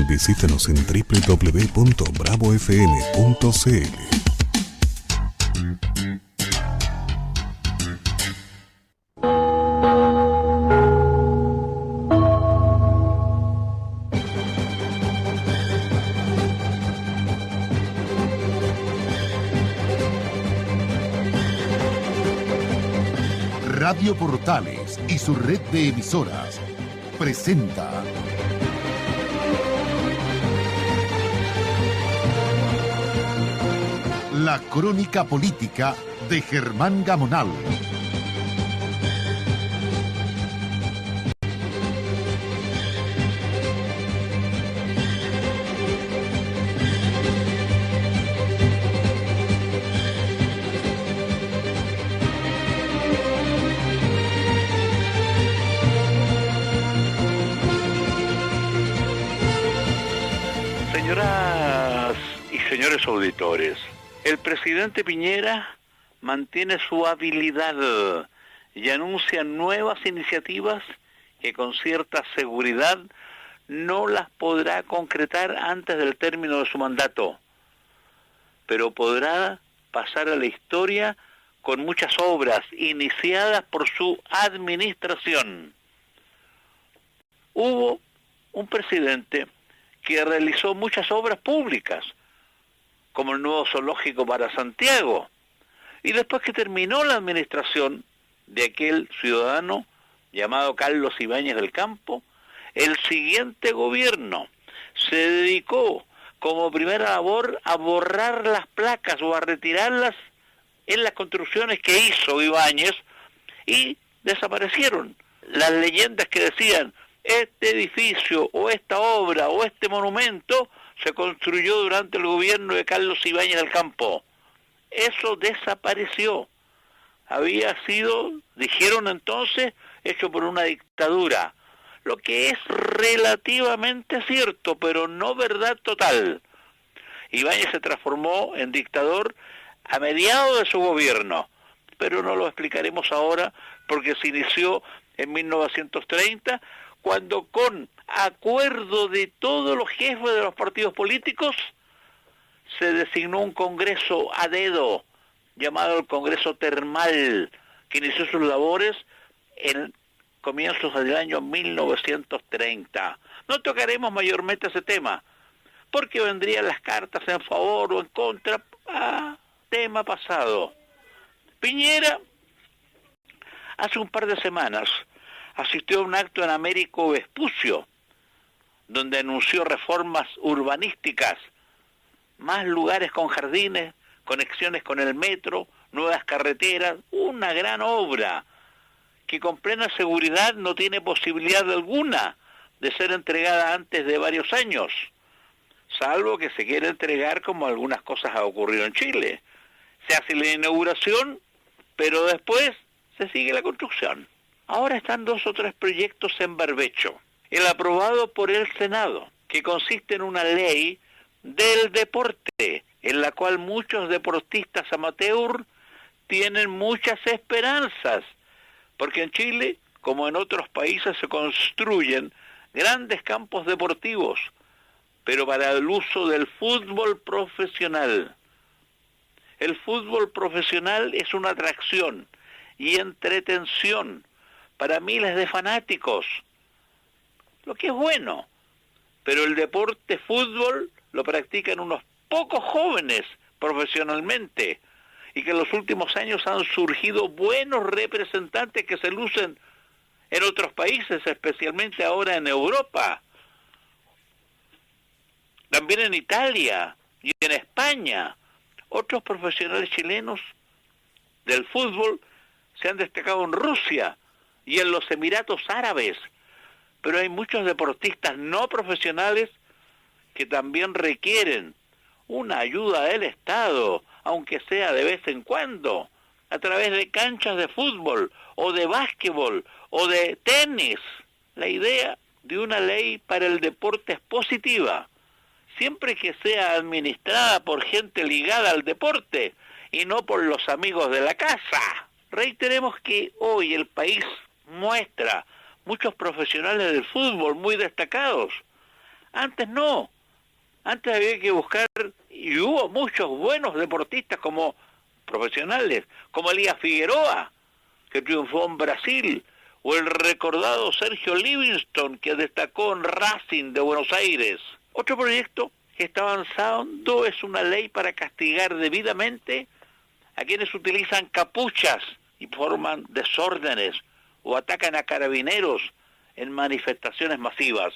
Visítanos en www.bravofm.cl. Radio Portales y su red de emisoras presenta La Crónica Política de Germán Gamonal. Señoras y señores auditores, el presidente Piñera mantiene su habilidad y anuncia nuevas iniciativas que con cierta seguridad no las podrá concretar antes del término de su mandato, pero podrá pasar a la historia con muchas obras iniciadas por su administración. Hubo un presidente que realizó muchas obras públicas, como el nuevo zoológico para Santiago, y después que terminó la administración de aquel ciudadano llamado Carlos Ibáñez del Campo, el siguiente gobierno se dedicó como primera labor a borrar las placas o a retirarlas en las construcciones que hizo Ibáñez, y desaparecieron las leyendas que decían este edificio o esta obra o este monumento se construyó durante el gobierno de Carlos Ibáñez del Campo. Eso desapareció. Había sido, dijeron entonces, hecho por una dictadura, lo que es relativamente cierto, pero no verdad total. Ibáñez se transformó en dictador a mediados de su gobierno, pero no lo explicaremos ahora porque se inició en 1930, cuando con acuerdo de todos los jefes de los partidos políticos se designó un congreso a dedo llamado el Congreso Termal, que inició sus labores en comienzos del año 1930. No tocaremos mayormente ese tema, porque vendrían las cartas en favor o en contra, tema pasado. Piñera, hace un par de semanas, asistió a un acto en Américo Vespucio, donde anunció reformas urbanísticas, más lugares con jardines, conexiones con el metro, nuevas carreteras, una gran obra que con plena seguridad no tiene posibilidad alguna de ser entregada antes de varios años, salvo que se quiera entregar como algunas cosas han ocurrido en Chile. Se hace la inauguración, pero después se sigue la construcción. Ahora están 2 o 3 proyectos en barbecho. El aprobado por el Senado, que consiste en una ley del deporte, en la cual muchos deportistas amateur tienen muchas esperanzas, porque en Chile, como en otros países, se construyen grandes campos deportivos, pero para el uso del fútbol profesional. El fútbol profesional es una atracción y entretención para miles de fanáticos, lo que es bueno, pero el deporte fútbol lo practican unos pocos jóvenes profesionalmente, y que en los últimos años han surgido buenos representantes que se lucen en otros países, especialmente ahora en Europa, también en Italia y en España. Otros profesionales chilenos del fútbol se han destacado en Rusia y en los Emiratos Árabes, pero hay muchos deportistas no profesionales que también requieren una ayuda del Estado, aunque sea de vez en cuando, a través de canchas de fútbol o de básquetbol o de tenis. La idea de una ley para el deporte es positiva, siempre que sea administrada por gente ligada al deporte y no por los amigos de la casa. Reiteremos que hoy el país muestra muchos profesionales del fútbol muy destacados. Antes no. Antes había que buscar, y hubo muchos buenos deportistas como profesionales, como Elías Figueroa, que triunfó en Brasil, o el recordado Sergio Livingston, que destacó en Racing de Buenos Aires. Otro proyecto que está avanzando es una ley para castigar debidamente a quienes utilizan capuchas y forman desórdenes o atacan a carabineros en manifestaciones masivas.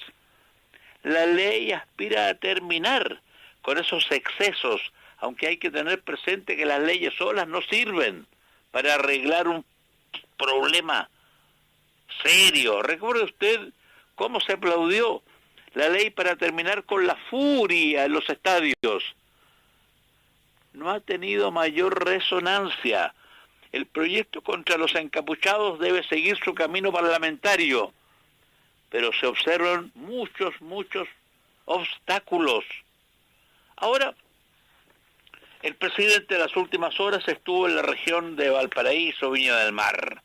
La ley aspira a terminar con esos excesos, aunque hay que tener presente que las leyes solas no sirven para arreglar un problema serio. ¿Recuerda usted cómo se aplaudió la ley para terminar con la furia en los estadios? No ha tenido mayor resonancia. El proyecto contra los encapuchados debe seguir su camino parlamentario, pero se observan muchos obstáculos. Ahora, el presidente de las últimas horas estuvo en la región de Valparaíso, Viña del Mar.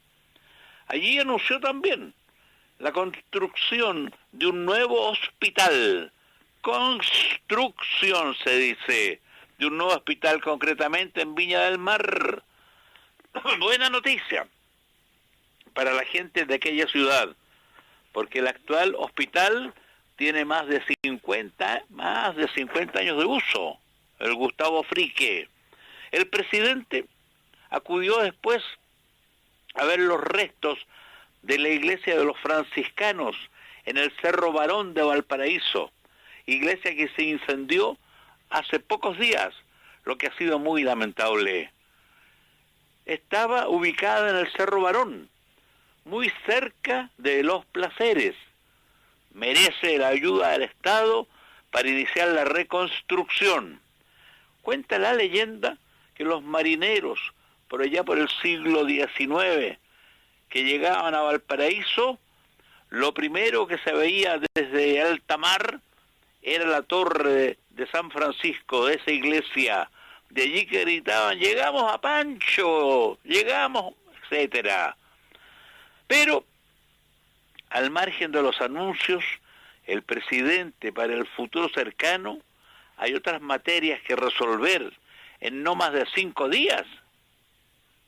Allí anunció también la construcción de un nuevo hospital. Construcción, se dice, de un nuevo hospital concretamente en Viña del Mar. Buena noticia para la gente de aquella ciudad, porque el actual hospital tiene más de 50 años de uso, el Gustavo Frique. El presidente acudió después a ver los restos de la iglesia de los franciscanos en el Cerro Barón de Valparaíso, iglesia que se incendió hace pocos días, lo que ha sido muy lamentable. Estaba ubicada en el Cerro Barón, muy cerca de Los Placeres. Merece la ayuda del Estado para iniciar la reconstrucción. Cuenta la leyenda que los marineros, por allá por el siglo XIX, que llegaban a Valparaíso, lo primero que se veía desde alta mar era la torre de San Francisco, de esa iglesia. De allí que gritaban, llegamos a Pancho, llegamos, etcétera. Pero, al margen de los anuncios, el presidente para el futuro cercano, hay otras materias que resolver en no más de 5 días,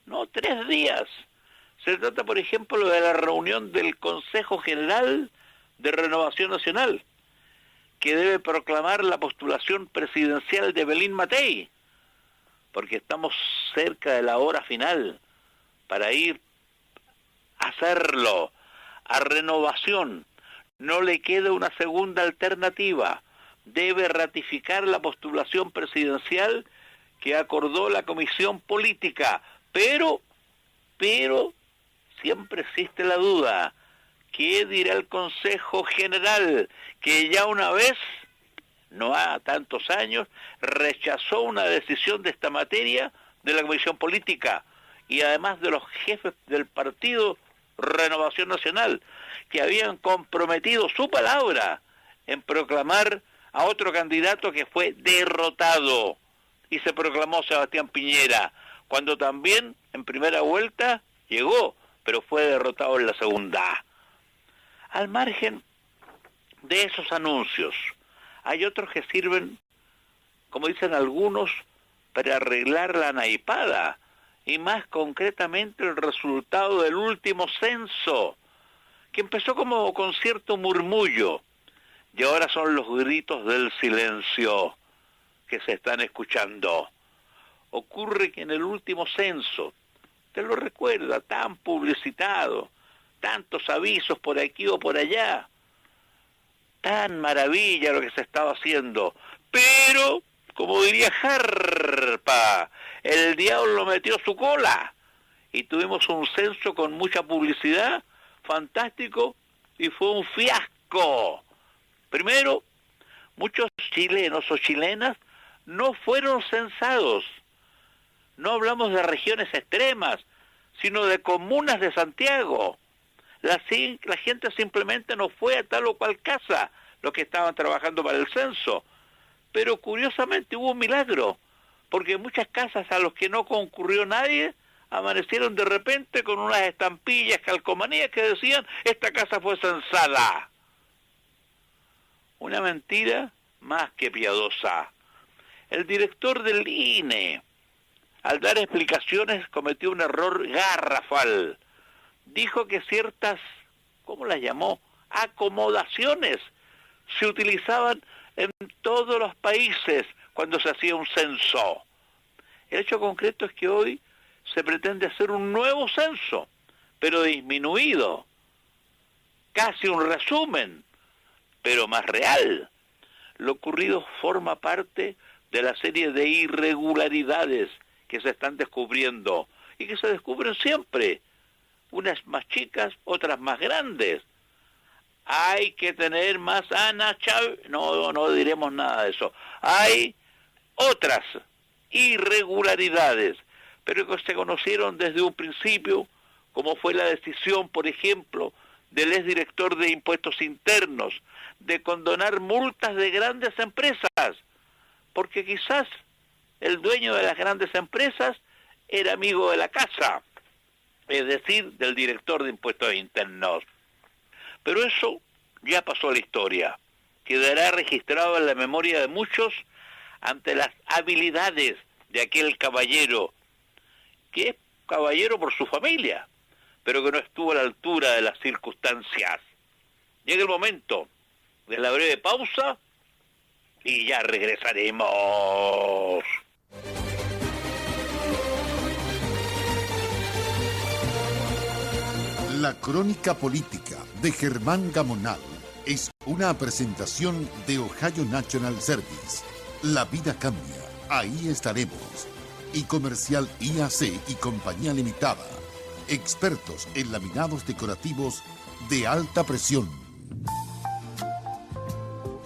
no 3 días. Se trata, por ejemplo, de la reunión del Consejo General de Renovación Nacional, que debe proclamar la postulación presidencial de Belín Matei, porque estamos cerca de la hora final para ir a hacerlo. A Renovación no le queda una segunda alternativa. Debe ratificar la postulación presidencial que acordó la Comisión Política, pero siempre existe la duda. ¿Qué dirá el Consejo General? Que ya una vez, no ha tantos años, rechazó una decisión de esta materia de la Comisión Política y además de los jefes del partido Renovación Nacional, que habían comprometido su palabra en proclamar a otro candidato que fue derrotado, y se proclamó Sebastián Piñera, cuando también en primera vuelta llegó, pero fue derrotado en la segunda. Al margen de esos anuncios, hay otros que sirven, como dicen algunos, para arreglar la naipada, y más concretamente el resultado del último censo, que empezó como con cierto murmullo, y ahora son los gritos del silencio que se están escuchando. Ocurre que en el último censo, te lo recuerda, tan publicitado, tantos avisos por aquí o por allá, tan maravilla lo que se estaba haciendo, pero, como diría Jarpa, el diablo metió su cola, y tuvimos un censo con mucha publicidad, fantástico, y fue un fiasco. Primero, muchos chilenos o chilenas no fueron censados. No hablamos de regiones extremas, sino de comunas de Santiago. La gente simplemente no fue a tal o cual casa, los que estaban trabajando para el censo. Pero curiosamente hubo un milagro, porque muchas casas a los que no concurrió nadie amanecieron de repente con unas estampillas, calcomanías que decían, esta casa fue censada. una mentira más que piadosa. El director del INE, al dar explicaciones, cometió un error garrafal. Dijo que ciertas, ¿cómo las llamó?, acomodaciones se utilizaban en todos los países cuando se hacía un censo. El hecho concreto es que hoy se pretende hacer un nuevo censo, pero disminuido, casi un resumen, pero más real. Lo ocurrido forma parte de la serie de irregularidades que se están descubriendo y que se descubren siempre, unas más chicas, otras más grandes. Hay que tener más Ana Chávez, no diremos nada de eso. Hay otras irregularidades, pero que se conocieron desde un principio, como fue la decisión, por ejemplo, del exdirector de Impuestos Internos, de condonar multas de grandes empresas, porque quizás el dueño de las grandes empresas era amigo de la casa, es decir, del director de Impuestos Internos. Pero eso ya pasó a la historia. Quedará registrado en la memoria de muchos ante las habilidades de aquel caballero, que es caballero por su familia, pero que no estuvo a la altura de las circunstancias. Llega el momento de la breve pausa y ya regresaremos. La crónica política de Germán Gamonal es una presentación de Ohio National Service. La vida cambia, ahí estaremos. Y Comercial IAC y Compañía Limitada, expertos en laminados decorativos de alta presión.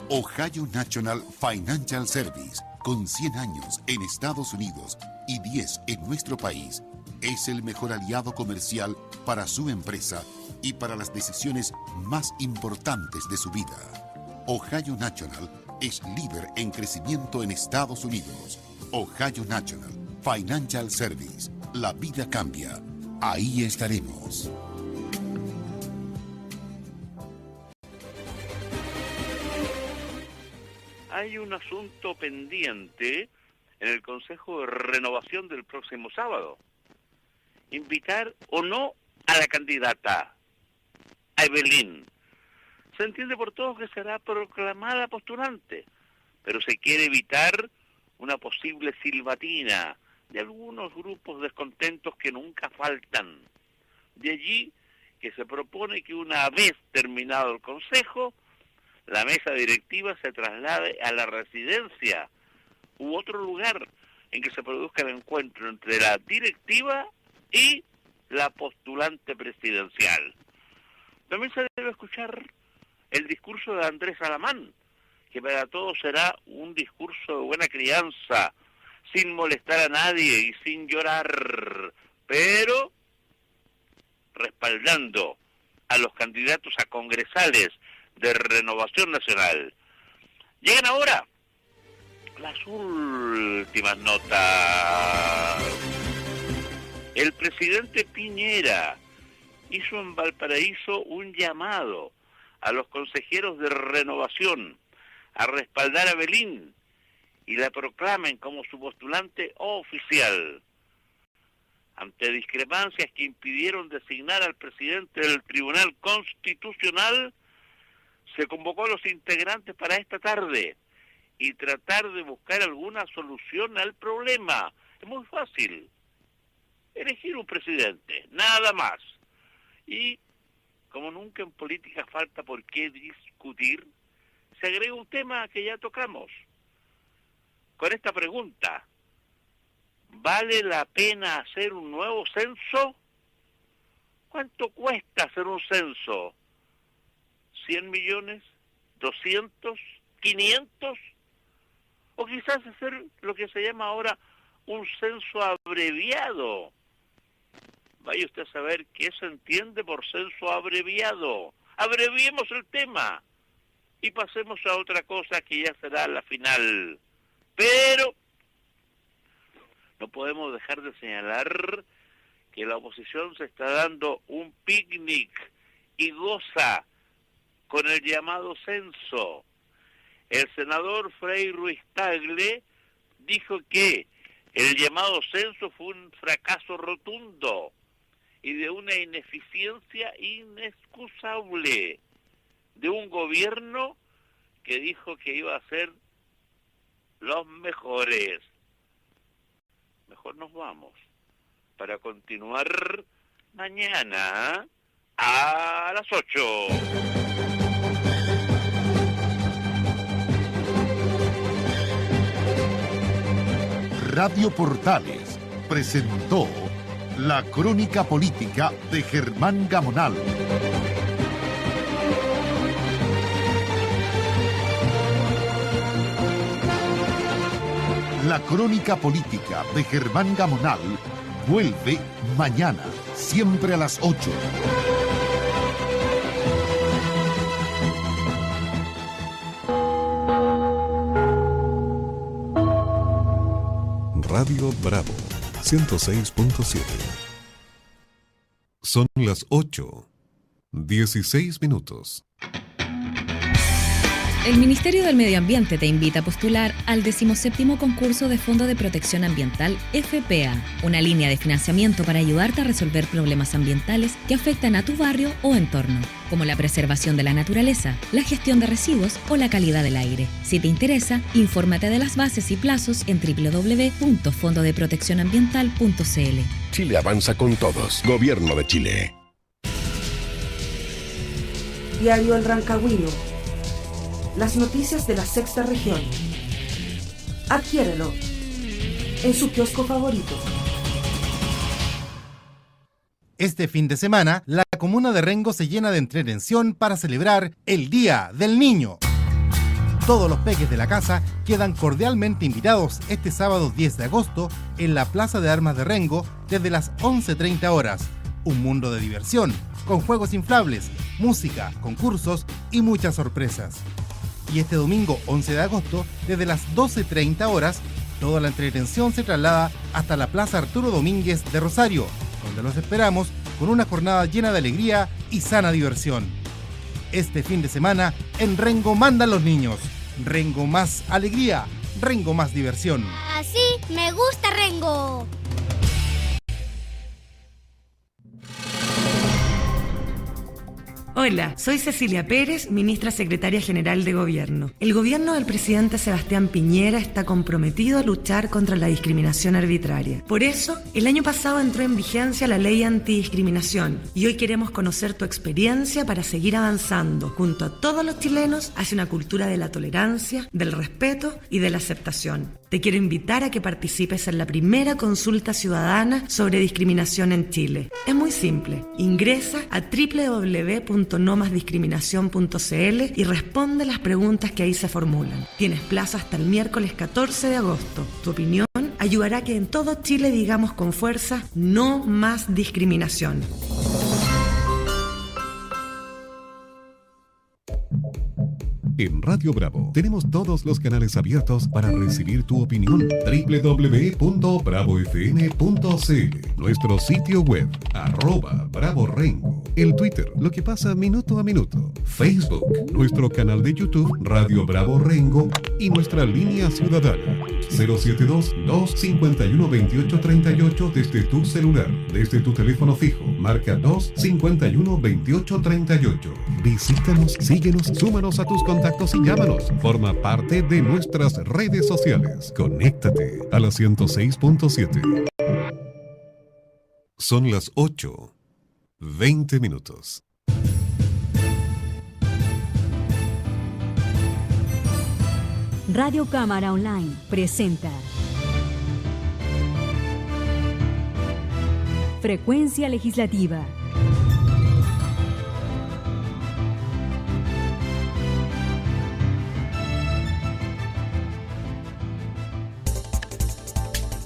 Ohio National Financial Service, con 100 años en Estados Unidos y 10 en nuestro país, es el mejor aliado comercial para su empresa y para las decisiones más importantes de su vida. Ohio National es líder en crecimiento en Estados Unidos. Ohio National Financial Service. La vida cambia. Ahí estaremos. Hay un asunto pendiente en el Consejo de Renovación del próximo sábado. Invitar o no a la candidata, a Evelyn. Se entiende por todos que será proclamada postulante, pero se quiere evitar una posible silbatina de algunos grupos descontentos que nunca faltan. De allí que se propone que una vez terminado el Consejo, la mesa directiva se traslade a la residencia u otro lugar en que se produzca el encuentro entre la directiva y la postulante presidencial. También se debe escuchar el discurso de Andrés Alamán, que para todos será un discurso de buena crianza, sin molestar a nadie y sin llorar, pero respaldando a los candidatos a congresales de Renovación Nacional. Llegan ahora las últimas notas. El presidente Piñera hizo en Valparaíso un llamado a los consejeros de Renovación a respaldar a Evelyn y la proclamen como su postulante oficial. Ante discrepancias que impidieron designar al presidente del Tribunal Constitucional, se convocó a los integrantes para esta tarde y tratar de buscar alguna solución al problema. Es muy fácil. Elegir un presidente, nada más. Y, como nunca en política falta por qué discutir, se agrega un tema que ya tocamos. Con esta pregunta, ¿vale la pena hacer un nuevo censo? ¿Cuánto cuesta hacer un censo? ¿100 millones? ¿200? ¿500? O quizás hacer lo que se llama ahora un censo abreviado. Vaya usted a saber qué se entiende por censo abreviado. Abreviemos el tema y pasemos a otra cosa que ya será la final. Pero no podemos dejar de señalar que la oposición se está dando un picnic y goza con el llamado censo. el senador Frei Ruiz Tagle dijo que el llamado censo fue un fracaso rotundo y de una ineficiencia inexcusable de un gobierno que dijo que iba a ser los mejores. Mejor nos vamos para continuar mañana a las 8. Radio Portales presentó la crónica política de Germán Gamonal. La crónica política de Germán Gamonal vuelve mañana, siempre a las 8. Radio Bravo 106.7. Son las 8:16 minutos. El Ministerio del Medio Ambiente te invita a postular al 17º concurso de Fondo de Protección Ambiental FPA, una línea de financiamiento para ayudarte a resolver problemas ambientales que afectan a tu barrio o entorno, como la preservación de la naturaleza, la gestión de residuos o la calidad del aire. Si te interesa, infórmate de las bases y plazos en www.fondodeproteccionambiental.cl. Chile avanza con todos. Gobierno de Chile. Diario El Rancagüino. Las noticias de la sexta región. Adquiérelo en su kiosco favorito. Este fin de semana, la comuna de Rengo se llena de entretención para celebrar el Día del Niño. Todos los peques de la casa quedan cordialmente invitados este sábado 10 de agosto en la Plaza de Armas de Rengo desde las 11:30 horas. Un mundo de diversión, con juegos inflables, música, concursos y muchas sorpresas. Y este domingo 11 de agosto, desde las 12:30 horas, toda la entretención se traslada hasta la Plaza Arturo Domínguez de Rosario, donde los esperamos con una jornada llena de alegría y sana diversión. Este fin de semana, en Rengo mandan los niños. Rengo más alegría, Rengo más diversión. Así me gusta Rengo. Hola, soy Cecilia Pérez, ministra secretaria general de Gobierno. El gobierno del presidente Sebastián Piñera está comprometido a luchar contra la discriminación arbitraria. Por eso, el año pasado entró en vigencia la ley antidiscriminación y hoy queremos conocer tu experiencia para seguir avanzando junto a todos los chilenos hacia una cultura de la tolerancia, del respeto y de la aceptación. Te quiero invitar a que participes en la primera consulta ciudadana sobre discriminación en Chile. Es muy simple. Ingresa a www.nomasdiscriminación.cl y responde las preguntas que ahí se formulan. Tienes plazo hasta el miércoles 14 de agosto. Tu opinión ayudará a que en todo Chile digamos con fuerza: no más discriminación. En Radio Bravo tenemos todos los canales abiertos para recibir tu opinión. www.bravofm.cl, nuestro sitio web, @BravoRengo, el Twitter, lo que pasa minuto a minuto, Facebook, nuestro canal de YouTube, Radio Bravo Rengo, y nuestra línea ciudadana, 072-251-2838 desde tu celular, desde tu teléfono fijo, marca 251-2838. Visítanos, síguenos, súmanos a tus contactos y llámanos. Forma parte de nuestras redes sociales. Conéctate a la 106.7. Son las 8:20 minutos. Radio Cámara Online presenta Frecuencia Legislativa.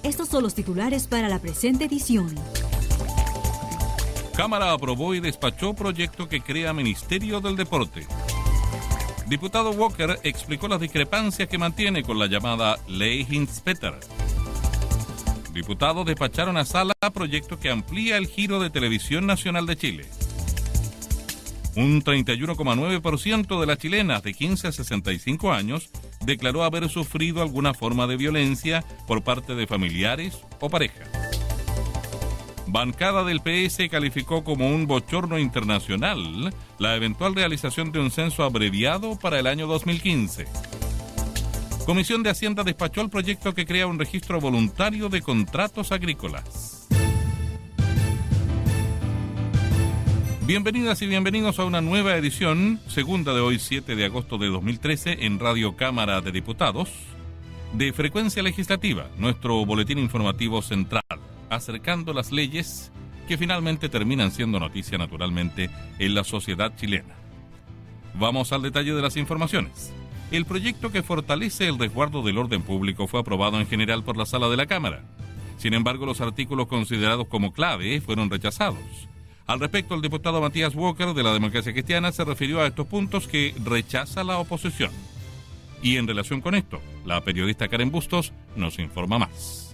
Estos son los titulares para la presente edición. Cámara aprobó y despachó proyecto que crea Ministerio del Deporte. Diputado Walker explicó las discrepancias que mantiene con la llamada Ley Hinspeter. Diputados despacharon a sala proyecto que amplía el giro de Televisión Nacional de Chile. Un 31,9% de las chilenas de 15 a 65 años declaró haber sufrido alguna forma de violencia por parte de familiares o pareja. Bancada del PS calificó como un bochorno internacional la eventual realización de un censo abreviado para el año 2015. Comisión de Hacienda despachó el proyecto que crea un registro voluntario de contratos agrícolas. Bienvenidas y bienvenidos a una nueva edición, segunda de hoy 7 de agosto de 2013 en Radio Cámara de Diputados, de Frecuencia Legislativa, nuestro boletín informativo central, acercando las leyes que finalmente terminan siendo noticia naturalmente en la sociedad chilena. Vamos al detalle de las informaciones. El proyecto que fortalece el resguardo del orden público fue aprobado en general por la Sala de la Cámara. Sin embargo, los artículos considerados como clave fueron rechazados. Al respecto, el diputado Matías Walker de la Democracia Cristiana se refirió a estos puntos que rechaza la oposición. Y en relación con esto, la periodista Karen Bustos nos informa más.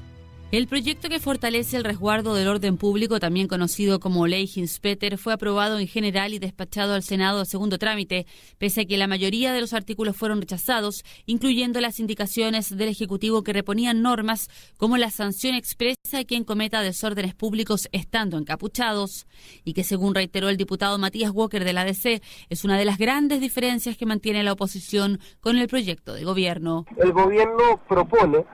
El proyecto que fortalece el resguardo del orden público, también conocido como Ley Hinspeter, fue aprobado en general y despachado al Senado a segundo trámite, pese a que la mayoría de los artículos fueron rechazados, incluyendo las indicaciones del Ejecutivo que reponían normas como la sanción expresa a quien cometa desórdenes públicos estando encapuchados, y que, según reiteró el diputado Matías Walker de la DC, es una de las grandes diferencias que mantiene la oposición con el proyecto de gobierno. El gobierno propone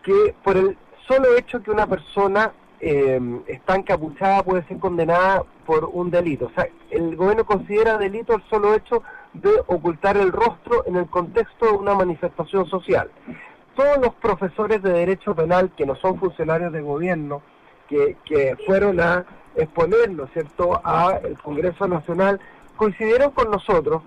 que por el solo hecho que una persona está encapuchada puede ser condenada por un delito. O sea, el gobierno considera delito el solo hecho de ocultar el rostro en el contexto de una manifestación social. Todos los profesores de derecho penal que no son funcionarios de gobierno, que fueron a exponer, ¿no es cierto?, al Congreso Nacional, coincidieron con nosotros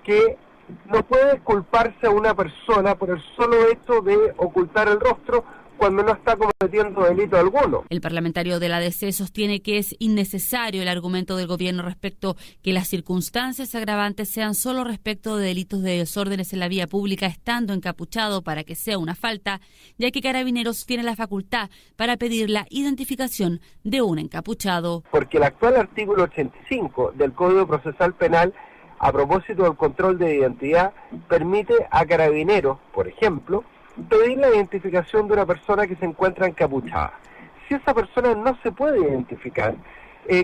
que no puede culparse a una persona por el solo hecho de ocultar el rostro cuando no está cometiendo delito alguno. El parlamentario de la DC sostiene que es innecesario el argumento del gobierno respecto que las circunstancias agravantes sean solo respecto de delitos de desórdenes en la vía pública estando encapuchado para que sea una falta, ya que Carabineros tiene la facultad para pedir la identificación de un encapuchado. Porque el actual artículo 85 del Código Procesal Penal, a propósito del control de identidad, permite a Carabineros, por ejemplo, pedir la identificación de una persona que se encuentra encapuchada. Si esa persona no se puede identificar,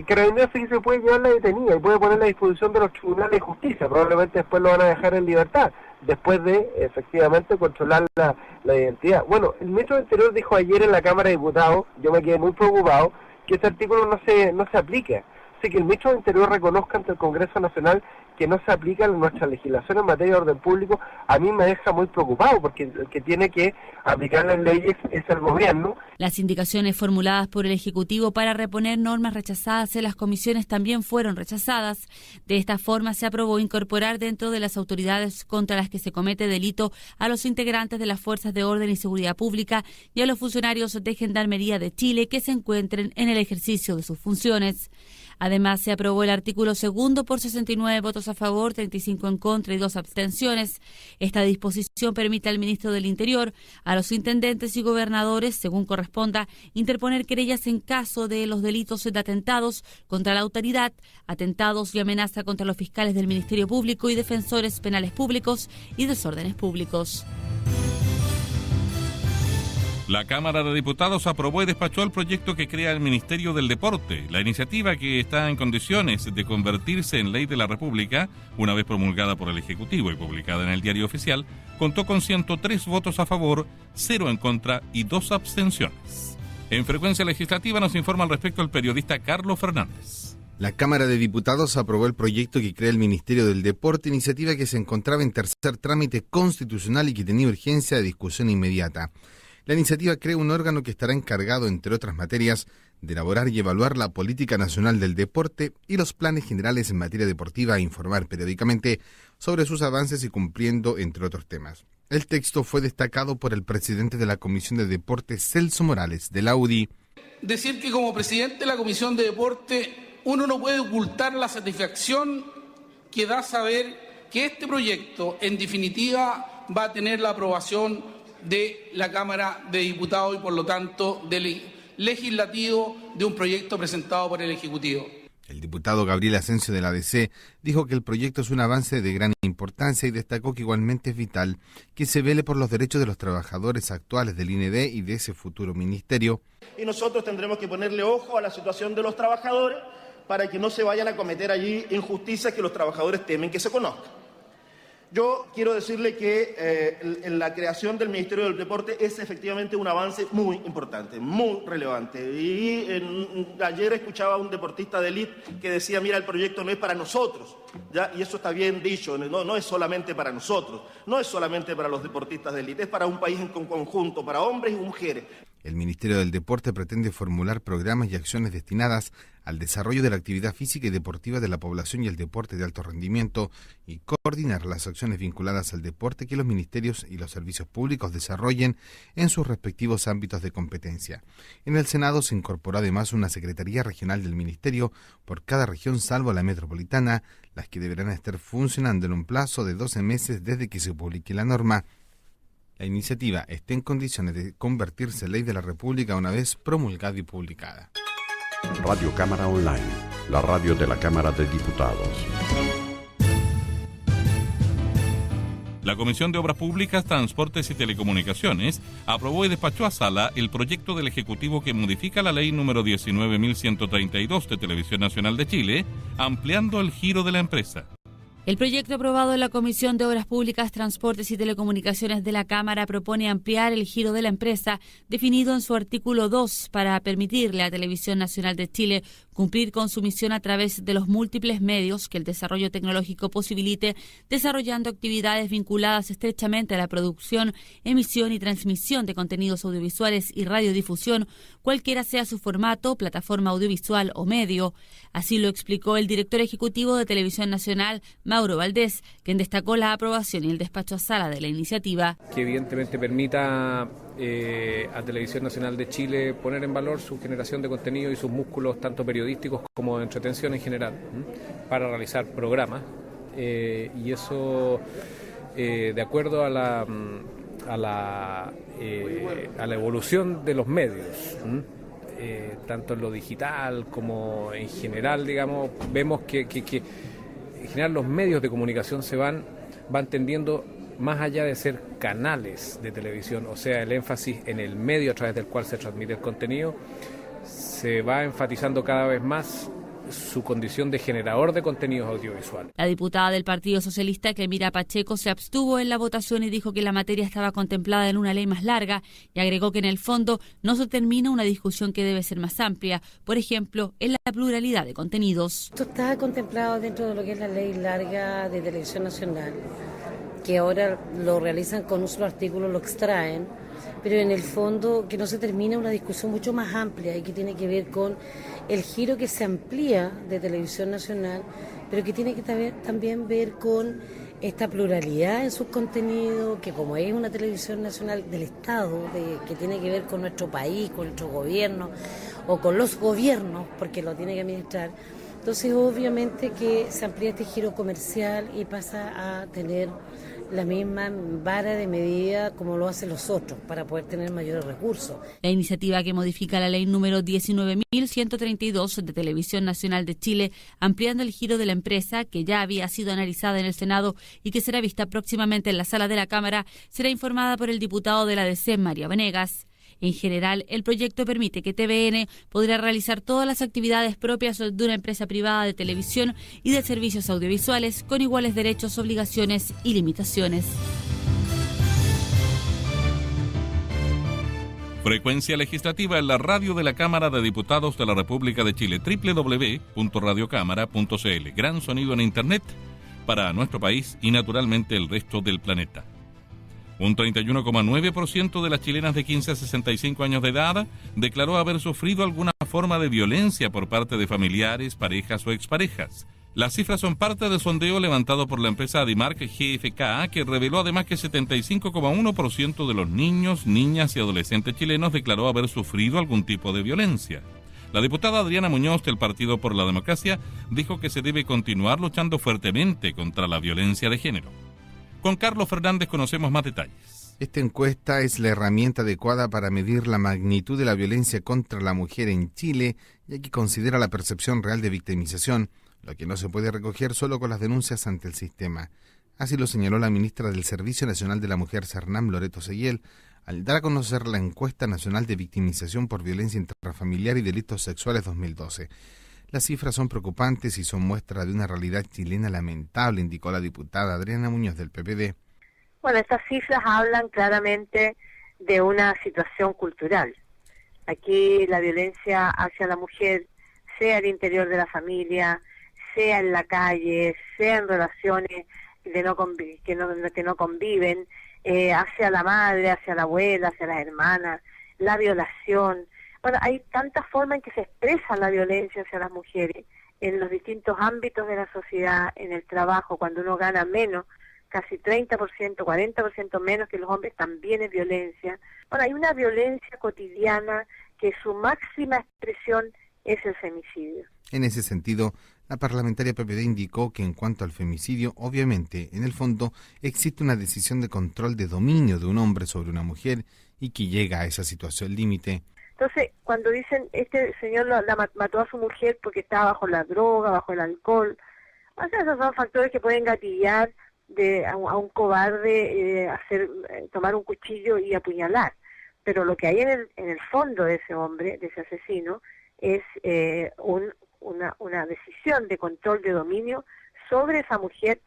Carabineros sí se puede llevarla detenida y puede ponerla a disposición de los tribunales de justicia. Probablemente después lo van a dejar en libertad, después de efectivamente controlar la identidad. Bueno, el ministro del Interior dijo ayer en la Cámara de Diputados, yo me quedé muy preocupado, que este artículo no se aplique. Así que el ministro del Interior reconozca ante el Congreso Nacional que no se aplica nuestra legislación en materia de orden público, a mí me deja muy preocupado, porque el que tiene que aplicar las leyes es el gobierno. Las indicaciones formuladas por el Ejecutivo para reponer normas rechazadas en las comisiones también fueron rechazadas. De esta forma se aprobó incorporar dentro de las autoridades contra las que se comete delito a los integrantes de las Fuerzas de Orden y Seguridad Pública y a los funcionarios de Gendarmería de Chile que se encuentren en el ejercicio de sus funciones. Además, se aprobó el artículo 2 por 69 votos a favor, 35 en contra y 2 abstenciones. Esta disposición permite al ministro del Interior, a los intendentes y gobernadores, según corresponda, interponer querellas en caso de los delitos de atentados contra la autoridad, atentados y amenaza contra los fiscales del Ministerio Público y defensores penales públicos y desórdenes públicos. La Cámara de Diputados aprobó y despachó el proyecto que crea el Ministerio del Deporte. La iniciativa, que está en condiciones de convertirse en ley de la República, una vez promulgada por el Ejecutivo y publicada en el Diario Oficial, contó con 103 votos a favor, 0 en contra y 2 abstenciones. En Frecuencia Legislativa nos informa al respecto el periodista Carlos Fernández. La Cámara de Diputados aprobó el proyecto que crea el Ministerio del Deporte, iniciativa que se encontraba en tercer trámite constitucional y que tenía urgencia de discusión inmediata. La iniciativa crea un órgano que estará encargado, entre otras materias, de elaborar y evaluar la política nacional del deporte y los planes generales en materia deportiva e informar periódicamente sobre sus avances y cumpliendo, entre otros temas. El texto fue destacado por el presidente de la Comisión de Deporte, Celso Morales, de la UDI. Decir que como presidente de la Comisión de Deporte, uno no puede ocultar la satisfacción que da saber que este proyecto, en definitiva, va a tener la aprobación de la Cámara de Diputados y, por lo tanto, del legislativo de un proyecto presentado por el Ejecutivo. El diputado Gabriel Asensio de la ADC dijo que el proyecto es un avance de gran importancia y destacó que igualmente es vital que se vele por los derechos de los trabajadores actuales del INED y de ese futuro ministerio. Y nosotros tendremos que ponerle ojo a la situación de los trabajadores para que no se vayan a cometer allí injusticias que los trabajadores temen que se conozcan. Yo quiero decirle que la creación del Ministerio del Deporte es efectivamente un avance muy importante, muy relevante. Y ayer escuchaba a un deportista de élite que decía, mira, el proyecto no es para nosotros, ¿ya? Y eso está bien dicho, no es solamente para nosotros, no es solamente para los deportistas de élite, es para un país en conjunto, para hombres y mujeres. El Ministerio del Deporte pretende formular programas y acciones destinadas al desarrollo de la actividad física y deportiva de la población y el deporte de alto rendimiento y coordinar las acciones vinculadas al deporte que los ministerios y los servicios públicos desarrollen en sus respectivos ámbitos de competencia. En el Senado se incorporó además una Secretaría Regional del Ministerio por cada región salvo la metropolitana, las que deberán estar funcionando en un plazo de 12 meses desde que se publique la norma. La iniciativa está en condiciones de convertirse en ley de la República una vez promulgada y publicada. Radio Cámara Online, la radio de la Cámara de Diputados. La Comisión de Obras Públicas, Transportes y Telecomunicaciones aprobó y despachó a sala el proyecto del Ejecutivo que modifica la ley número 19.132 de Televisión Nacional de Chile, ampliando el giro de la empresa. El proyecto aprobado en la Comisión de Obras Públicas, Transportes y Telecomunicaciones de la Cámara propone ampliar el giro de la empresa definido en su artículo 2 para permitirle a Televisión Nacional de Chile cumplir con su misión a través de los múltiples medios que el desarrollo tecnológico posibilite, desarrollando actividades vinculadas estrechamente a la producción, emisión y transmisión de contenidos audiovisuales y radiodifusión, cualquiera sea su formato, plataforma audiovisual o medio. Así lo explicó el director ejecutivo de Televisión Nacional, Mauro Valdés, quien destacó la aprobación y el despacho a sala de la iniciativa. Que evidentemente permita a Televisión Nacional de Chile poner en valor su generación de contenido y sus músculos tanto periodísticos como de entretención en general para realizar programas y eso de acuerdo a la evolución de los medios. Tanto en lo digital como en general, digamos, vemos que en general los medios de comunicación van tendiendo más allá de ser canales de televisión, o sea, el énfasis en el medio a través del cual se transmite el contenido, se va enfatizando cada vez más su condición de generador de contenidos audiovisuales. La diputada del Partido Socialista, Clemira Pacheco, se abstuvo en la votación y dijo que la materia estaba contemplada en una ley más larga y agregó que en el fondo no se termina una discusión que debe ser más amplia, por ejemplo, en la pluralidad de contenidos. Esto está contemplado dentro de lo que es la ley larga de Televisión Nacional, que ahora lo realizan con un solo artículo, lo extraen, pero en el fondo que no se termina una discusión mucho más amplia y que tiene que ver con el giro que se amplía de Televisión Nacional, pero que tiene que también ver con esta pluralidad en sus contenidos, que como es una televisión nacional del Estado, que tiene que ver con nuestro país, con nuestro gobierno o con los gobiernos, porque lo tiene que administrar. Entonces, obviamente que se amplía este giro comercial y pasa a tener la misma vara de medida como lo hacen los otros, para poder tener mayores recursos. La iniciativa que modifica la ley número 19.132 de Televisión Nacional de Chile, ampliando el giro de la empresa, que ya había sido analizada en el Senado y que será vista próximamente en la sala de la Cámara, será informada por el diputado de la ADC, Mario Venegas. En general, el proyecto permite que TVN podrá realizar todas las actividades propias de una empresa privada de televisión y de servicios audiovisuales con iguales derechos, obligaciones y limitaciones. Frecuencia legislativa en la radio de la Cámara de Diputados de la República de Chile, www.radiocámara.cl. Gran sonido en Internet para nuestro país y naturalmente el resto del planeta. Un 31,9% de las chilenas de 15 a 65 años de edad declaró haber sufrido alguna forma de violencia por parte de familiares, parejas o exparejas. Las cifras son parte del sondeo levantado por la empresa Adimark GfK, que reveló además que 75,1% de los niños, niñas y adolescentes chilenos declaró haber sufrido algún tipo de violencia. La diputada Adriana Muñoz del Partido por la Democracia dijo que se debe continuar luchando fuertemente contra la violencia de género. Con Carlos Fernández conocemos más detalles. Esta encuesta es la herramienta adecuada para medir la magnitud de la violencia contra la mujer en Chile, ya que considera la percepción real de victimización, lo que no se puede recoger solo con las denuncias ante el sistema. Así lo señaló la ministra del Servicio Nacional de la Mujer, Cernam, Loreto Seguiel, al dar a conocer la encuesta nacional de victimización por violencia intrafamiliar y delitos sexuales 2012. Las cifras son preocupantes y son muestra de una realidad chilena lamentable, indicó la diputada Adriana Muñoz del PPD. Bueno, estas cifras hablan claramente de una situación cultural. Aquí la violencia hacia la mujer, sea al interior de la familia, sea en la calle, sea en relaciones que no conviven, hacia la madre, hacia la abuela, hacia las hermanas, la violación. Bueno, hay tantas formas en que se expresa la violencia hacia las mujeres en los distintos ámbitos de la sociedad, en el trabajo, cuando uno gana menos, casi 30%, 40% menos que los hombres, también es violencia. Bueno, hay una violencia cotidiana que su máxima expresión es el femicidio. En ese sentido, la parlamentaria PPD indicó que en cuanto al femicidio, obviamente, en el fondo, existe una decisión de control de dominio de un hombre sobre una mujer y que llega a esa situación límite. Entonces, cuando dicen, este señor mató a su mujer porque estaba bajo la droga, bajo el alcohol, o sea, esos son factores que pueden gatillar a un cobarde tomar un cuchillo y apuñalar. Pero lo que hay en el fondo de ese hombre, de ese asesino, es una decisión de control de dominio sobre esa mujer,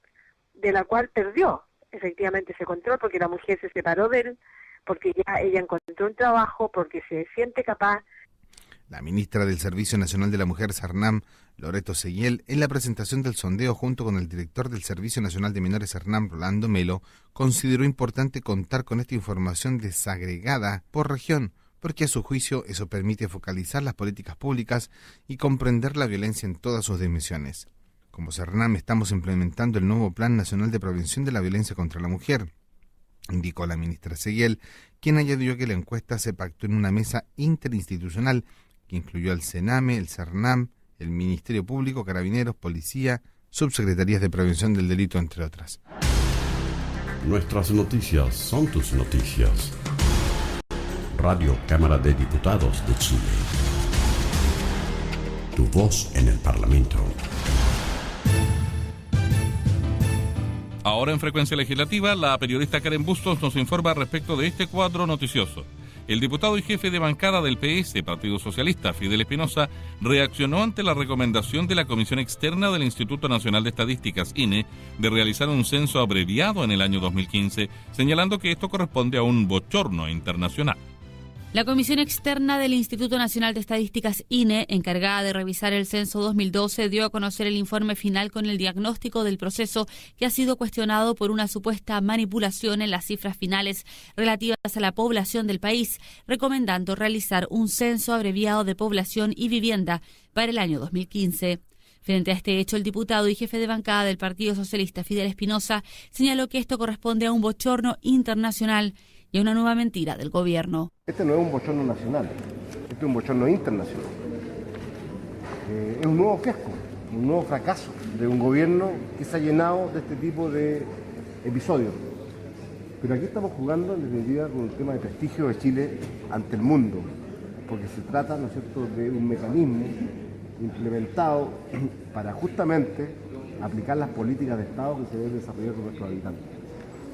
de la cual perdió efectivamente ese control, porque la mujer se separó de él, porque ya ella encontró un trabajo, porque se siente capaz. La ministra del Servicio Nacional de la Mujer, Cernam, Loreto Seguiel, en la presentación del sondeo junto con el director del Servicio Nacional de Menores, Cernam, Rolando Melo, consideró importante contar con esta información desagregada por región, porque a su juicio eso permite focalizar las políticas públicas y comprender la violencia en todas sus dimensiones. Como Cernam, estamos implementando el nuevo Plan Nacional de Prevención de la Violencia contra la Mujer, indicó la ministra Seguiel, quien añadió que la encuesta se pactó en una mesa interinstitucional que incluyó al CENAME, el CERNAM, el Ministerio Público, Carabineros, Policía, Subsecretarías de Prevención del Delito, entre otras. Nuestras noticias son tus noticias. Radio Cámara de Diputados de Chile. Tu voz en el Parlamento. Ahora en Frecuencia Legislativa, la periodista Karen Bustos nos informa respecto de este cuadro noticioso. El diputado y jefe de bancada del PS, Partido Socialista, Fidel Espinosa, reaccionó ante la recomendación de la Comisión Externa del Instituto Nacional de Estadísticas, INE, de realizar un censo abreviado en el año 2015, señalando que esto corresponde a un bochorno internacional. La Comisión Externa del Instituto Nacional de Estadísticas, INE, encargada de revisar el censo 2012, dio a conocer el informe final con el diagnóstico del proceso que ha sido cuestionado por una supuesta manipulación en las cifras finales relativas a la población del país, recomendando realizar un censo abreviado de población y vivienda para el año 2015. Frente a este hecho, el diputado y jefe de bancada del Partido Socialista, Fidel Espinosa, señaló que esto corresponde a un bochorno internacional y a una nueva mentira del gobierno. Este no es un bochorno nacional, este es un bochorno internacional. Es un nuevo fiasco, un nuevo fracaso de un gobierno que se ha llenado de este tipo de episodios. Pero aquí estamos jugando, en definitiva, con el tema de prestigio de Chile ante el mundo, porque se trata, ¿no es cierto?, de un mecanismo implementado para justamente aplicar las políticas de Estado que se deben desarrollar con nuestros habitantes.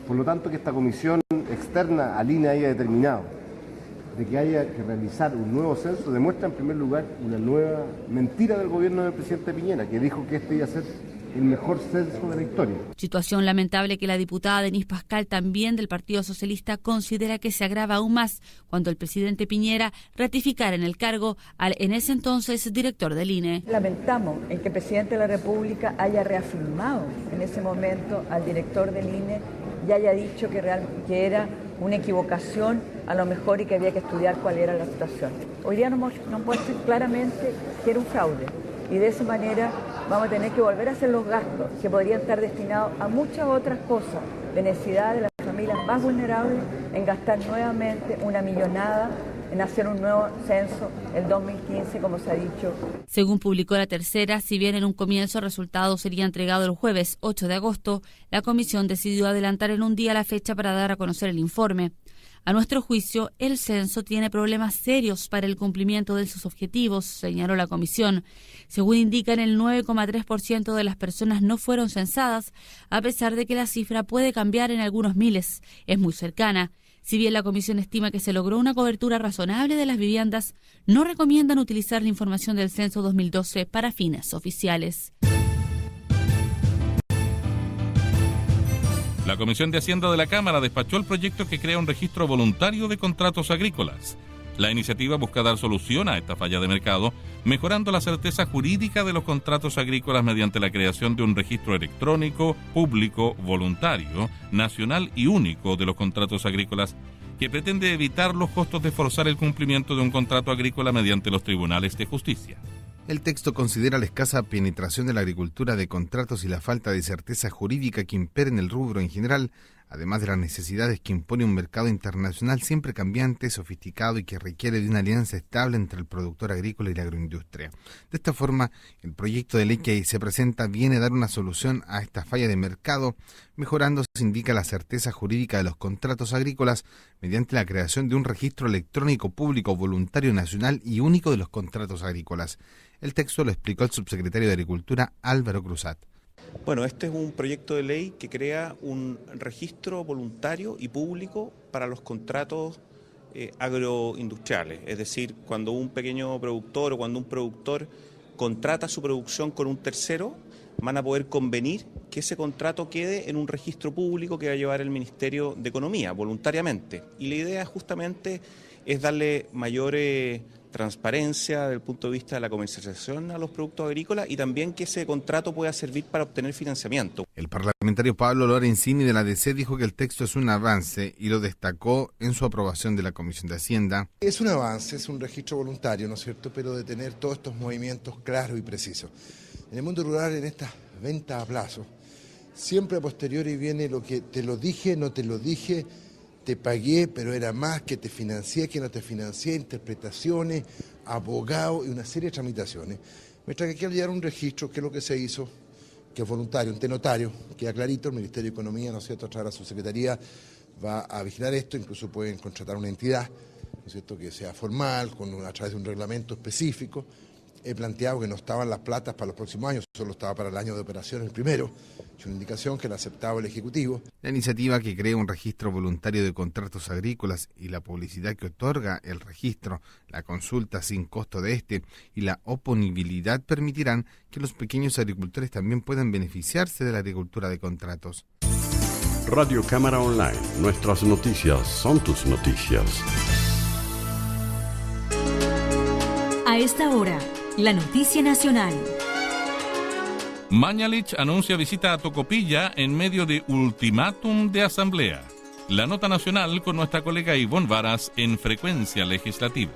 Por lo tanto, que esta comisión externa al INE haya determinado de que haya que realizar un nuevo censo demuestra en primer lugar una nueva mentira del gobierno del presidente Piñera, que dijo que este iba a ser el mejor censo de la historia. Situación lamentable que la diputada Denise Pascal, también del Partido Socialista, considera que se agrava aún más cuando el presidente Piñera ratificara en el cargo al en ese entonces director del INE. Lamentamos el que el presidente de la República haya reafirmado en ese momento al director del INE y haya dicho que era una equivocación a lo mejor y que había que estudiar cuál era la situación. Hoy día nos muestra claramente que era un fraude y de esa manera vamos a tener que volver a hacer los gastos que podrían estar destinados a muchas otras cosas de necesidad de las familias más vulnerables en gastar nuevamente una millonada en hacer un nuevo censo el 2015, como se ha dicho. Según publicó La Tercera, si bien en un comienzo el resultado sería entregado el jueves 8 de agosto, la comisión decidió adelantar en un día la fecha para dar a conocer el informe. A nuestro juicio, el censo tiene problemas serios para el cumplimiento de sus objetivos, señaló la comisión. Según indican, el 9,3% de las personas no fueron censadas, a pesar de que la cifra puede cambiar en algunos miles. Es muy cercana. Si bien la comisión estima que se logró una cobertura razonable de las viviendas, no recomiendan utilizar la información del censo 2012 para fines oficiales. La Comisión de Hacienda de la Cámara despachó el proyecto que crea un registro voluntario de contratos agrícolas. La iniciativa busca dar solución a esta falla de mercado, mejorando la certeza jurídica de los contratos agrícolas mediante la creación de un registro electrónico, público, voluntario, nacional y único de los contratos agrícolas, que pretende evitar los costos de forzar el cumplimiento de un contrato agrícola mediante los tribunales de justicia. El texto considera la escasa penetración de la agricultura de contratos y la falta de certeza jurídica que impera en el rubro en general, además de las necesidades que impone un mercado internacional siempre cambiante, sofisticado y que requiere de una alianza estable entre el productor agrícola y la agroindustria. De esta forma, el proyecto de ley que se presenta viene a dar una solución a esta falla de mercado, mejorando, se indica, la certeza jurídica de los contratos agrícolas mediante la creación de un registro electrónico público voluntario nacional y único de los contratos agrícolas. El texto lo explicó el subsecretario de Agricultura, Álvaro Cruzat. Bueno, este es un proyecto de ley que crea un registro voluntario y público para los contratos agroindustriales. Es decir, cuando un pequeño productor o cuando un productor contrata su producción con un tercero, van a poder convenir que ese contrato quede en un registro público que va a llevar el Ministerio de Economía voluntariamente. Y la idea justamente es darle mayor transparencia desde el punto de vista de la comercialización a los productos agrícolas y también que ese contrato pueda servir para obtener financiamiento. El parlamentario Pablo Lorenzini de la DC dijo que el texto es un avance y lo destacó en su aprobación de la Comisión de Hacienda. Es un avance, es un registro voluntario, ¿no es cierto?, pero de tener todos estos movimientos claros y precisos. En el mundo rural, en estas ventas a plazo, siempre a posteriori viene lo que te lo dije, no te lo dije, te pagué, pero era más, que te financié, que no te financié, interpretaciones, abogado y una serie de tramitaciones. Mientras que aquí al llegar un registro, que es lo que se hizo, que es voluntario, un notario, queda clarito, el Ministerio de Economía, ¿no es cierto?, a través de su secretaría va a vigilar esto, incluso pueden contratar una entidad, ¿no es cierto?, que sea formal, a través de un reglamento específico. He planteado que no estaban las platas para los próximos años, solo estaba para el año de operación el primero. Es una indicación que la aceptaba el Ejecutivo. La iniciativa que crea un registro voluntario de contratos agrícolas y la publicidad que otorga el registro, la consulta sin costo de este y la oponibilidad permitirán que los pequeños agricultores también puedan beneficiarse de la agricultura de contratos. Radio Cámara Online. Nuestras noticias son tus noticias. A esta hora, la noticia nacional. Mañalich anuncia visita a Tocopilla en medio de ultimátum de asamblea. La nota nacional con nuestra colega Ivonne Varas en Frecuencia Legislativa.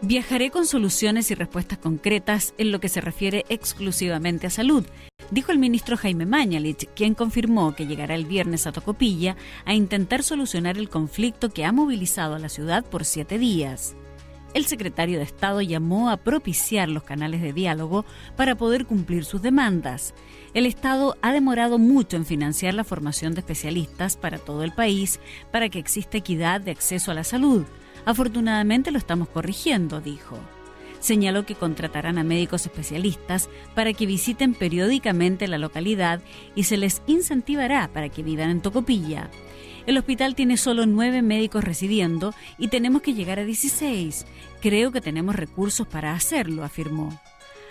Viajaré con soluciones y respuestas concretas en lo que se refiere exclusivamente a salud, dijo el ministro Jaime Mañalich, quien confirmó que llegará el viernes a Tocopilla a intentar solucionar el conflicto que ha movilizado a la ciudad por 7 días. El secretario de Estado llamó a propiciar los canales de diálogo para poder cumplir sus demandas. El Estado ha demorado mucho en financiar la formación de especialistas para todo el país para que exista equidad de acceso a la salud. Afortunadamente lo estamos corrigiendo, dijo. Señaló que contratarán a médicos especialistas para que visiten periódicamente la localidad y se les incentivará para que vivan en Tocopilla. El hospital tiene solo 9 médicos residiendo y tenemos que llegar a 16. Creo que tenemos recursos para hacerlo, afirmó.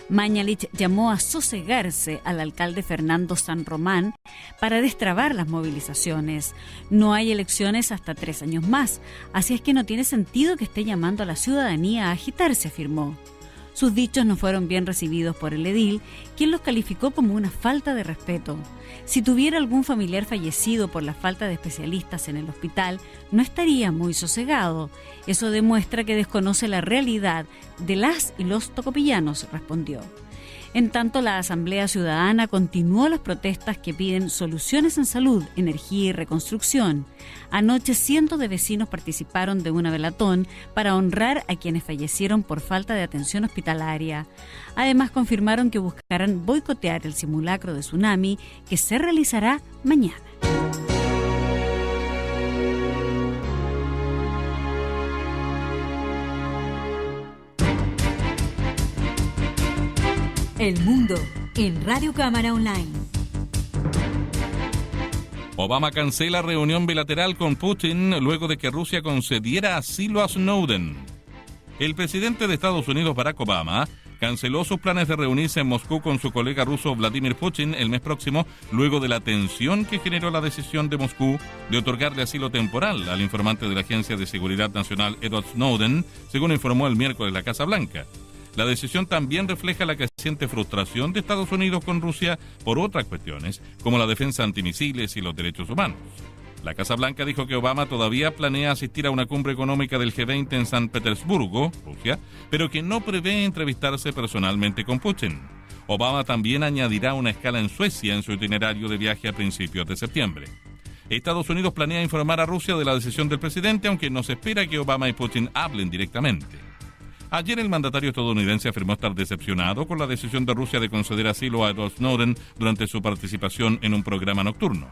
Mañalich llamó a sosegarse al alcalde Fernando San Román para destrabar las movilizaciones. No hay elecciones hasta 3 años más, así es que no tiene sentido que esté llamando a la ciudadanía a agitarse, afirmó. Sus dichos no fueron bien recibidos por el edil, quien los calificó como una falta de respeto. Si tuviera algún familiar fallecido por la falta de especialistas en el hospital, no estaría muy sosegado. Eso demuestra que desconoce la realidad de las y los tocopillanos, respondió. En tanto, la Asamblea Ciudadana continuó las protestas que piden soluciones en salud, energía y reconstrucción. Anoche cientos de vecinos participaron de una velatón para honrar a quienes fallecieron por falta de atención hospitalaria. Además, confirmaron que buscarán boicotear el simulacro de tsunami que se realizará mañana. El mundo en Radio Cámara Online. Obama cancela reunión bilateral con Putin luego de que Rusia concediera asilo a Snowden. El presidente de Estados Unidos, Barack Obama, canceló sus planes de reunirse en Moscú con su colega ruso Vladimir Putin el mes próximo, luego de la tensión que generó la decisión de Moscú de otorgarle asilo temporal al informante de la Agencia de Seguridad Nacional Edward Snowden, según informó el miércoles la Casa Blanca. La decisión también refleja la creciente frustración de Estados Unidos con Rusia por otras cuestiones, como la defensa antimisiles y los derechos humanos. La Casa Blanca dijo que Obama todavía planea asistir a una cumbre económica del G20 en San Petersburgo, Rusia, pero que no prevé entrevistarse personalmente con Putin. Obama también añadirá una escala en Suecia en su itinerario de viaje a principios de septiembre. Estados Unidos planea informar a Rusia de la decisión del presidente, aunque no se espera que Obama y Putin hablen directamente. Ayer el mandatario estadounidense afirmó estar decepcionado con la decisión de Rusia de conceder asilo a Edward Snowden durante su participación en un programa nocturno.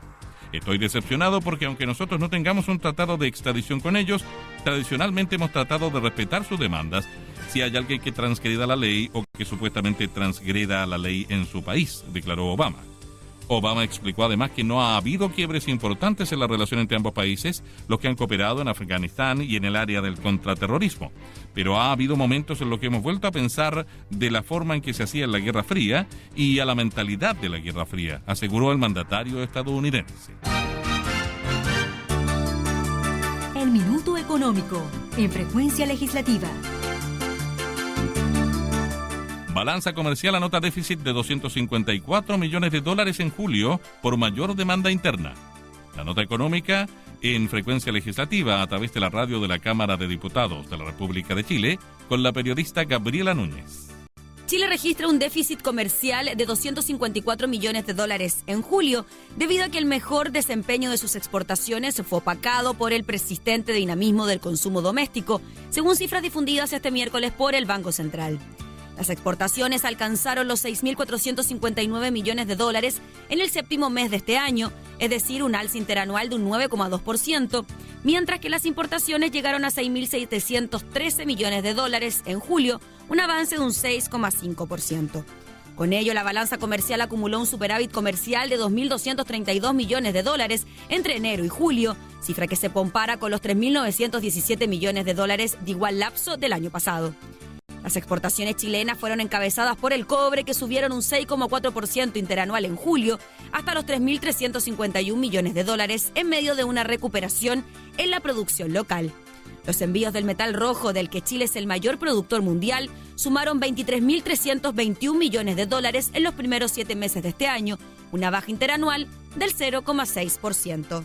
Estoy decepcionado porque aunque nosotros no tengamos un tratado de extradición con ellos, tradicionalmente hemos tratado de respetar sus demandas si hay alguien que transgreda la ley o que supuestamente transgreda la ley en su país, declaró Obama. Obama explicó además que no ha habido quiebres importantes en la relación entre ambos países, los que han cooperado en Afganistán y en el área del contraterrorismo. Pero ha habido momentos en los que hemos vuelto a pensar de la forma en que se hacía en la Guerra Fría y a la mentalidad de la Guerra Fría, aseguró el mandatario estadounidense. El Minuto Económico, en Frecuencia Legislativa. Balanza comercial anota déficit de $254 millones en julio por mayor demanda interna. La nota económica en Frecuencia Legislativa a través de la radio de la Cámara de Diputados de la República de Chile con la periodista Gabriela Núñez. Chile registra un déficit comercial de $254 millones en julio, debido a que el mejor desempeño de sus exportaciones fue opacado por el persistente dinamismo del consumo doméstico, según cifras difundidas este miércoles por el Banco Central. Las exportaciones alcanzaron los $6.459 millones en el séptimo mes de este año, es decir, un alza interanual de un 9,2%, mientras que las importaciones llegaron a $6.713 millones en julio, un avance de un 6,5%. Con ello, la balanza comercial acumuló un superávit comercial de $2.232 millones entre enero y julio, cifra que se compara con los $3.917 millones de igual lapso del año pasado. Las exportaciones chilenas fueron encabezadas por el cobre, que subieron un 6,4% interanual en julio, hasta los $3.351 millones en medio de una recuperación en la producción local. Los envíos del metal rojo, del que Chile es el mayor productor mundial, sumaron $23.321 millones en los primeros 7 meses de este año, una baja interanual del 0,6%.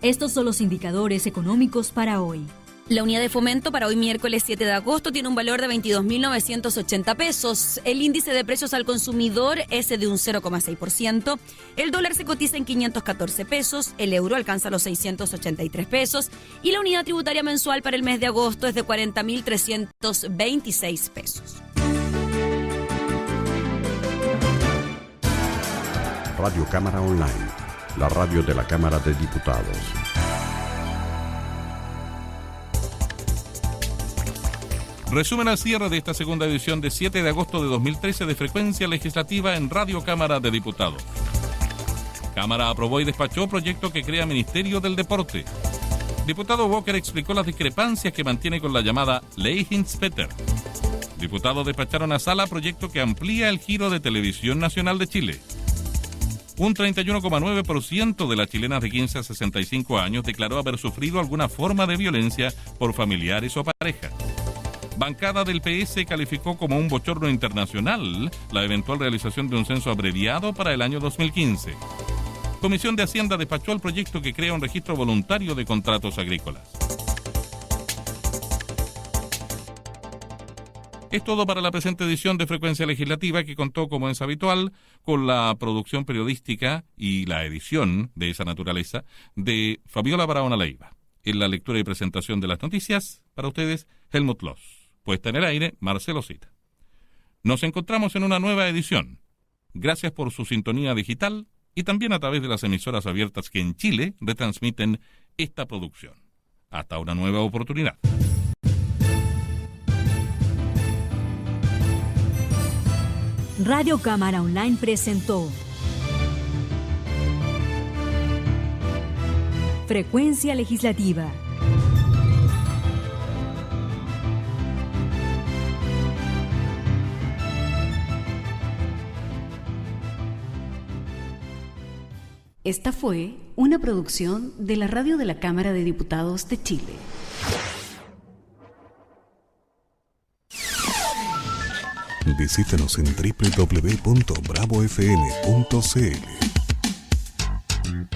Estos son los indicadores económicos para hoy. La unidad de fomento para hoy miércoles 7 de agosto tiene un valor de $22.980. El índice de precios al consumidor es de un 0,6%. El dólar se cotiza en $514. El euro alcanza los $683. Y la unidad tributaria mensual para el mes de agosto es de $40.326. Radio Cámara Online, la radio de la Cámara de Diputados. Resumen al cierre de esta segunda edición de 7 de agosto de 2013 de Frecuencia Legislativa en Radio Cámara de Diputados. Cámara aprobó y despachó proyecto que crea Ministerio del Deporte. Diputado Walker explicó las discrepancias que mantiene con la llamada Ley Hinspeter. Diputados despacharon a sala proyecto que amplía el giro de Televisión Nacional de Chile. Un 31,9% de las chilenas de 15 a 65 años declaró haber sufrido alguna forma de violencia por familiares o pareja. Bancada del PS calificó como un bochorno internacional la eventual realización de un censo abreviado para el año 2015. Comisión de Hacienda despachó el proyecto que crea un registro voluntario de contratos agrícolas. Es todo para la presente edición de Frecuencia Legislativa, que contó, como es habitual, con la producción periodística y la edición de esa naturaleza de Fabiola Barahona Leiva. En la lectura y presentación de las noticias, para ustedes, Helmut Loss. Puesta en el aire, Marcelo Cita. Nos encontramos en una nueva edición. Gracias por su sintonía digital y también a través de las emisoras abiertas que en Chile retransmiten esta producción. Hasta una nueva oportunidad. Radio Cámara Online presentó Frecuencia Legislativa. Esta fue una producción de la Radio de la Cámara de Diputados de Chile. Visítanos en www.bravofm.cl.